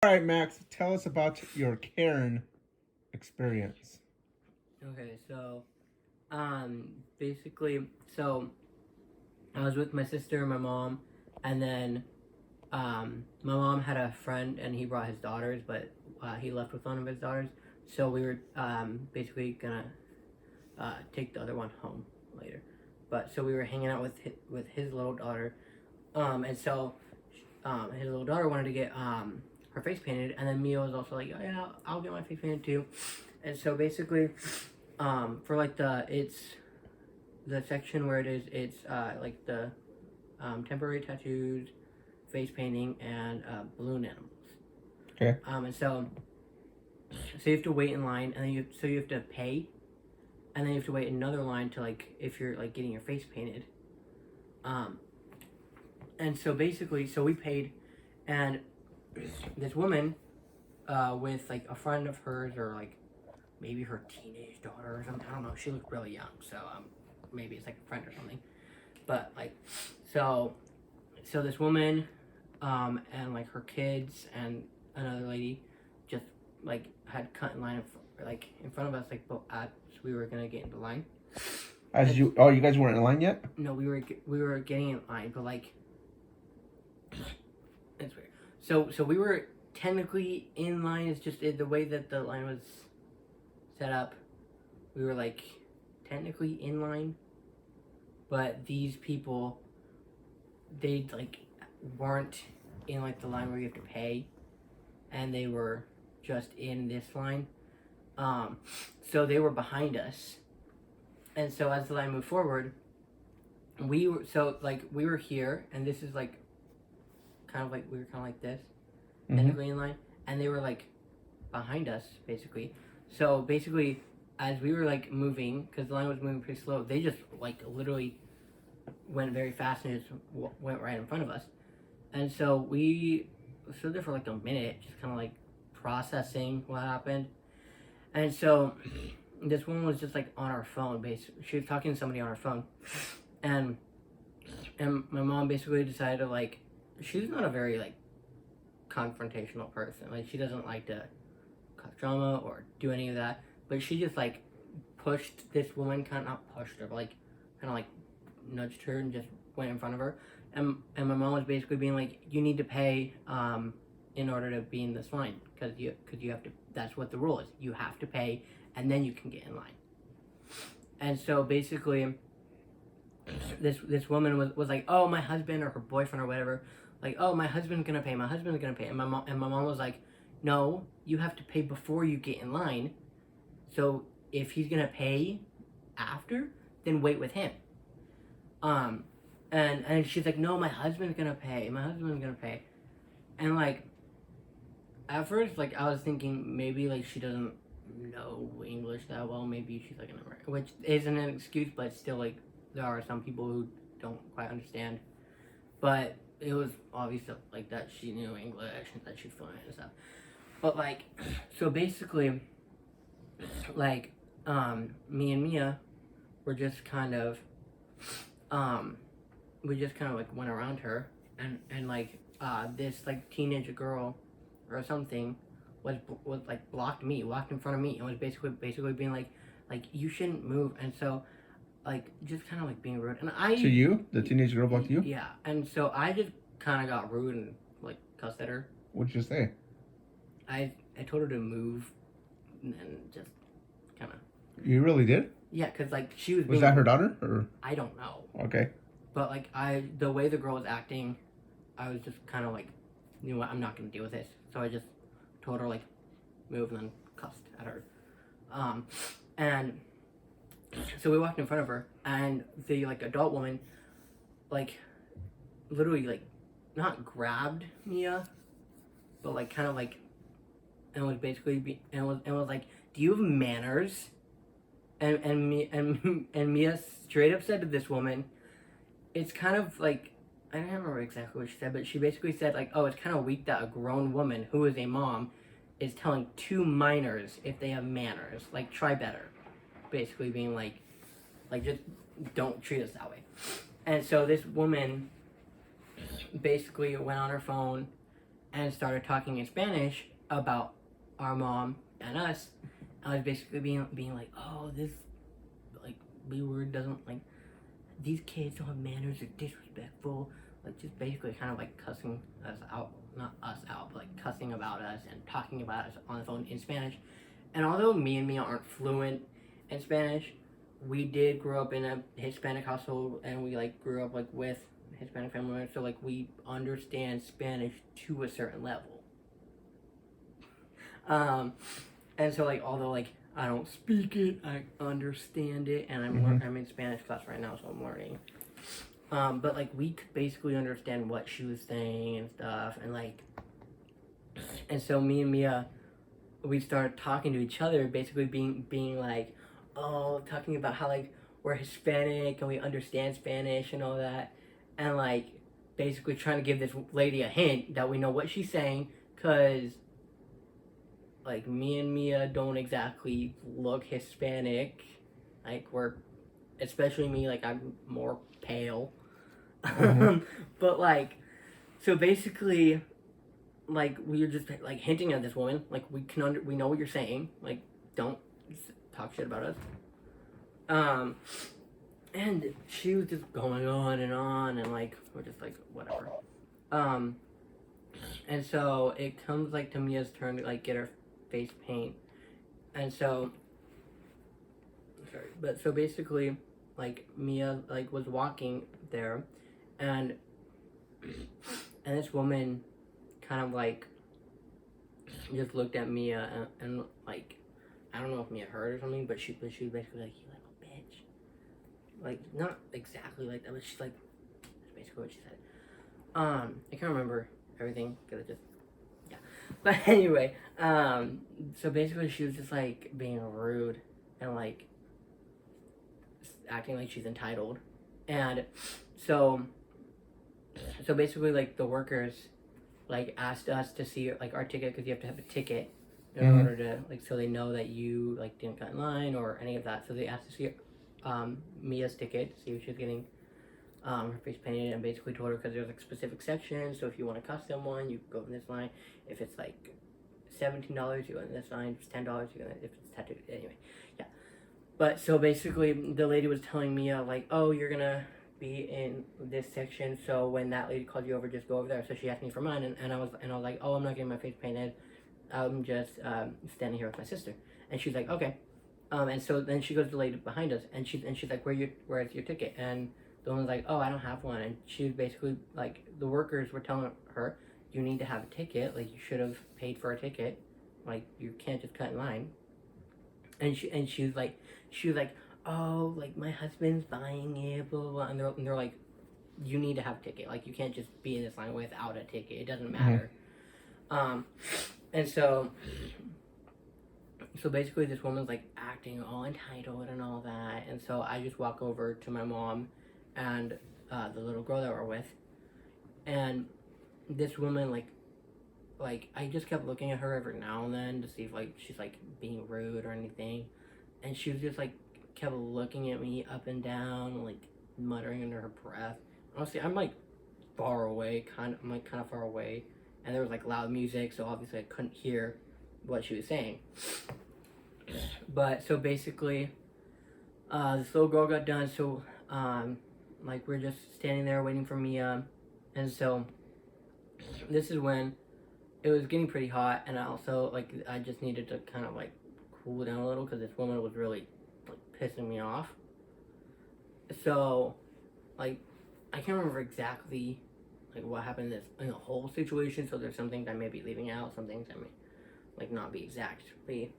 All right, Max, tell us about your Karen experience. Okay, so basically, so I was with my sister and my mom, and then my mom had a friend and he brought his daughters, but he left with one of his daughters. So we were basically gonna take the other one home later. But so we were hanging out with his little daughter, and so his little daughter wanted to get her face painted, and then Mia was also like, oh yeah, I'll get my face painted too. And so basically, for like the section where it's like the temporary tattoos, face painting, and balloon animals. Okay. And so you have to wait in line, and then you have to pay, and then you have to wait another line to like if you're like getting your face painted. Um, and so basically, so we paid, and this woman, with like a friend of hers or like maybe her teenage daughter or something. I don't know. She looked really young, so maybe it's like a friend or something. But like, so so this woman, and like her kids and another lady, just like had cut in line in front of us, like as we were gonna get into line. You guys weren't in line yet? No, we were getting in line, but like it's weird. So we were technically in line. It's just the way that the line was set up. We were like technically in line, but these people, they like weren't in like the line where you have to pay, and they were just in this line. So they were behind us, and so as the line moved forward, we were here, and this is like kind of like we were kind of like this, technically in line, and they were like behind us basically. So basically, as we were like moving, because the line was moving pretty slow, they just like literally went very fast and just went right in front of us. And so we stood there for like a minute, just kind of like processing what happened. And so this woman was just like on her phone, basically. She was talking to somebody on her phone, and my mom basically decided to like, she's not a very like confrontational person. Like she doesn't like to cause drama or do any of that. But she just like pushed this woman, kind of not pushed her, but like kind of like nudged her and just went in front of her. And my mom was basically being like, you need to pay in order to be in this line because you have to. That's what the rule is. You have to pay, and then you can get in line. And so basically, this woman was like, oh, my husband or her boyfriend or whatever, like, oh, my husband's gonna pay. My husband's gonna pay. And my mom was like, no, you have to pay before you get in line. So if he's gonna pay after, then wait with him. And she's like, no, my husband's gonna pay. My husband's gonna pay. And like, at first, like I was thinking maybe like she doesn't know English that well. Maybe she's like an American, which isn't an excuse, but still like there are some people who don't quite understand. But it was obvious like that she knew English and that she's fluent and stuff. But like, so basically, like, me and Mia were just kind of, we just kind of like went around her, and like, this like teenage girl or something was like walked in front of me, and was basically being like you shouldn't move, and so like just kind of like being rude, and I To you? The teenage girl blocked you? yeah, and so I just kind of got rude and like cussed at her. What'd you say? I told her to move, and just kind of. You really did? Yeah, cause like she was. Was that her daughter? Or I don't know. okay. But like the way the girl was acting, I was just kind of like, you know what, I'm not gonna deal with this. So I just told her like, move, and then cussed at her. And so we walked in front of her, and the like adult woman, like, literally like, not grabbed Mia, but like kind of like, and was basically and was like, do you have manners? And Mia straight up said to this woman, it's kind of like, I don't remember exactly what she said, but she basically said like, oh, it's kind of weak that a grown woman who is a mom is telling two minors if they have manners. Like, try better. Basically being like just don't treat us that way. And so this woman basically went on her phone and started talking in Spanish about our mom and us. I was basically being like, oh, this like B word doesn't like these kids don't have manners, they're disrespectful. Like just basically kind of like cussing us out, not us out, but like cussing about us and talking about us on the phone in Spanish. And although me and Mia aren't fluent in Spanish, we did grow up in a Hispanic household, and we like grew up like with Hispanic family members, so like we understand Spanish to a certain level. Um, and so like although like I don't speak it, I understand it, and I'm in Spanish class right now, so I'm learning. But like we could basically understand what she was saying and stuff, and so me and Mia, we started talking to each other, basically being like, oh, talking about how like we're Hispanic and we understand Spanish and all that, and like basically trying to give this lady a hint that we know what she's saying, cause like me and Mia don't exactly look Hispanic, like we're, especially me, like I'm more pale, but like so basically like we were just like hinting at this woman, like we know what you're saying, like don't talk shit about us. And she was just going on, and like we're just like whatever. And so it comes like to Mia's turn to like get her face paint, and so sorry, but so basically like Mia like was walking there, and this woman kind of like just looked at Mia, and like I don't know if Mia heard or something, but she was basically like, you little bitch. Like not exactly like that, but she's like, that's basically what she said. I can't remember everything because it just yeah. But anyway, so basically she was just like being rude and like acting like she's entitled, and so basically like the workers like asked us to see like our ticket, because you have to have a ticket in order to like, so they know that you like didn't cut in line or any of that. So they asked to see Mia's ticket to see if she was getting her face painted, and basically told her because there's like specific sections. So if you want a custom one, you go in this line. If it's like $17, you go in this line. If it's $10, you go in, if it's tattooed. Anyway, yeah. But so basically, the lady was telling Mia like, oh, you're gonna be in this section, so when that lady calls you over, just go over there. So she asked me for mine, and I was like, oh, I'm not getting my face painted, I'm just standing here with my sister. And she's like, okay. And so then she goes to the lady behind us, and she's like, where's your ticket? And the woman's like, oh, I don't have one. And she was basically like, the workers were telling her, you need to have a ticket, like you should have paid for a ticket, like you can't just cut in line. And she was like, oh, like my husband's buying it, blah blah blah. And they're like, you need to have a ticket, like you can't just be in this line without a ticket, it doesn't matter. And so basically this woman's like acting all entitled and all that, and so I just walk over to my mom and the little girl that we're with, and this woman like I just kept looking at her every now and then to see if like she's like being rude or anything, and she was just like kept looking at me up and down, like muttering under her breath. Honestly, I'm like far away, kind of far away, and there was like loud music, so obviously I couldn't hear what she was saying. But so basically, this little girl got done, so like we're just standing there waiting for Mia, and so this is when it was getting pretty hot, and I also like I just needed to kind of like cool down a little because this woman was really like pissing me off. So like I can't remember exactly like what happened in the whole situation, so there's some things I may be leaving out, some things I may like not be exactly.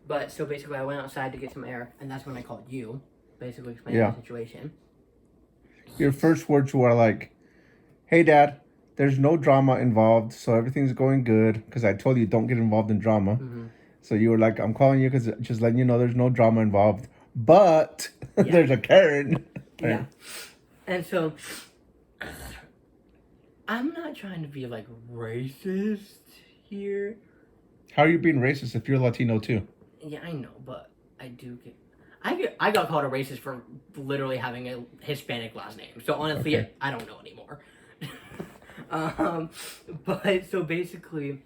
But so basically I went outside to get some air, and that's when I called you, basically explaining the situation. Your first words were like, hey Dad, there's no drama involved, so everything's going good, because I told you don't get involved in drama. So you were like, I'm calling you because just letting you know there's no drama involved, but there's a Karen. Yeah. And so I'm not trying to be like racist here. How are you being racist if you're Latino too? Yeah, I know, but I do get... I got called a racist for literally having a Hispanic last name. So honestly, I don't know anymore. But so basically,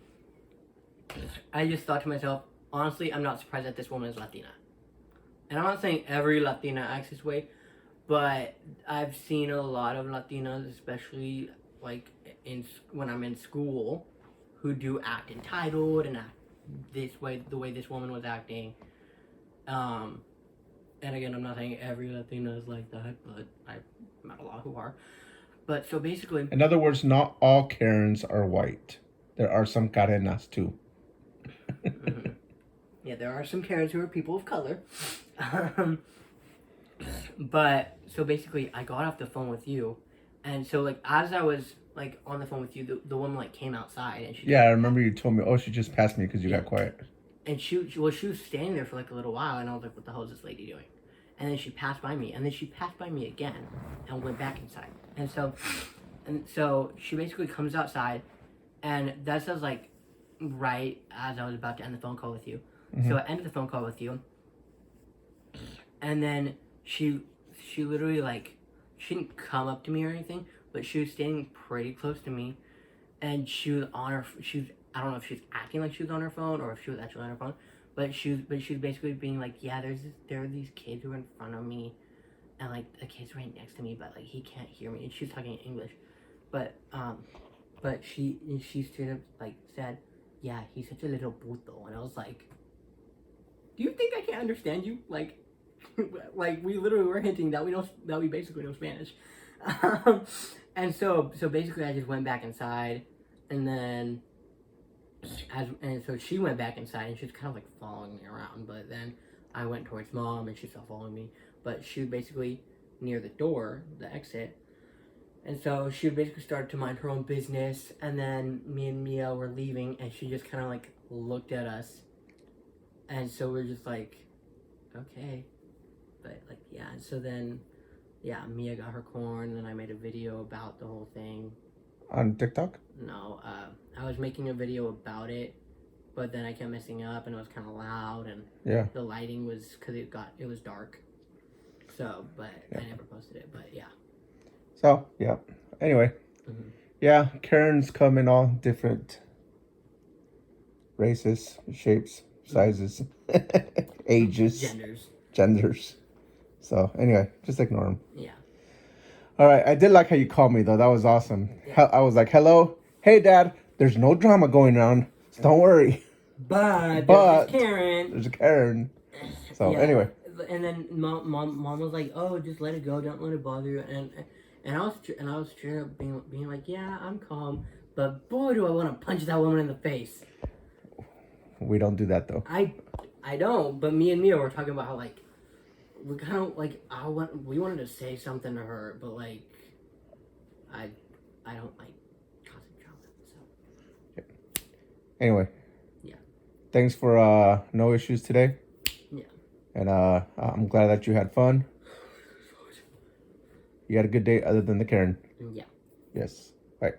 I just thought to myself, honestly, I'm not surprised that this woman is Latina. And I'm not saying every Latina acts this way, but I've seen a lot of Latinas, especially like when I'm in school, who do act entitled and act this way, the way this woman was acting. And again, I'm not saying every Latina is like that, but I've met a lot who are. But so basically, In other words, not all Karens are white. There are some Karenas too. mhm. Yeah, there are some Karens who are people of color. But so basically, I got off the phone with you, and so like as I was like on the phone with you, the woman like came outside and she Yeah, I remember you told me, oh, she just passed me because you got quiet. and she was standing there for like a little while, and I was like, what the hell is this lady doing? And then she passed by me, and then she passed by me again, and went back inside. And so she basically comes outside, and that was like right as I was about to end the phone call with you. Mm-hmm. So I ended the phone call with you, and then she literally like she didn't come up to me or anything, but she was standing pretty close to me, and she was I don't know if she was acting like she was on her phone or if she was actually on her phone, but she was basically being like, yeah, there are these kids who are in front of me, and like the kid's right next to me, but like he can't hear me, and she was talking in English, but she straight up like said, yeah, he's such a little puto, and I was like, do you think I can't understand you? Like like we literally were hinting that we basically know Spanish. And so basically I just went back inside, and then so she went back inside, and she was kind of like following me around, but then I went towards mom and she stopped following me, but she was basically near the door, the exit, and so she basically started to mind her own business, and then me and Mia were leaving, and she just kind of like looked at us, and so we're just like, okay. But like, yeah, and so then yeah, Mia got her corn, and I made a video about the whole thing. On TikTok? No, I was making a video about it, but then I kept messing up, and it was kind of loud, and yeah, the lighting was because it was dark. So, but yeah. I never posted it. But yeah. So yeah. Anyway, yeah, Karens come in all different races, shapes, sizes, ages, genders. So anyway, just ignore them. Yeah. All right, I did like how you called me though. That was awesome. Yeah. I was like, "Hello, hey, Dad. There's no drama going on, so don't worry." But there's a Karen. So yeah. Anyway. And then mom was like, "Oh, just let it go. Don't let it bother you." And I was straight up being like, "Yeah, I'm calm." But boy, do I want to punch that woman in the face. We don't do that though. I don't. But me and Mia were talking about how like. We kind of like we wanted to say something to her, but like I don't like causing drama. So yeah. Anyway, yeah. Thanks for no issues today. Yeah. And I'm glad that you had fun. You had a good day other than the Karen. Yeah. Yes. Bye.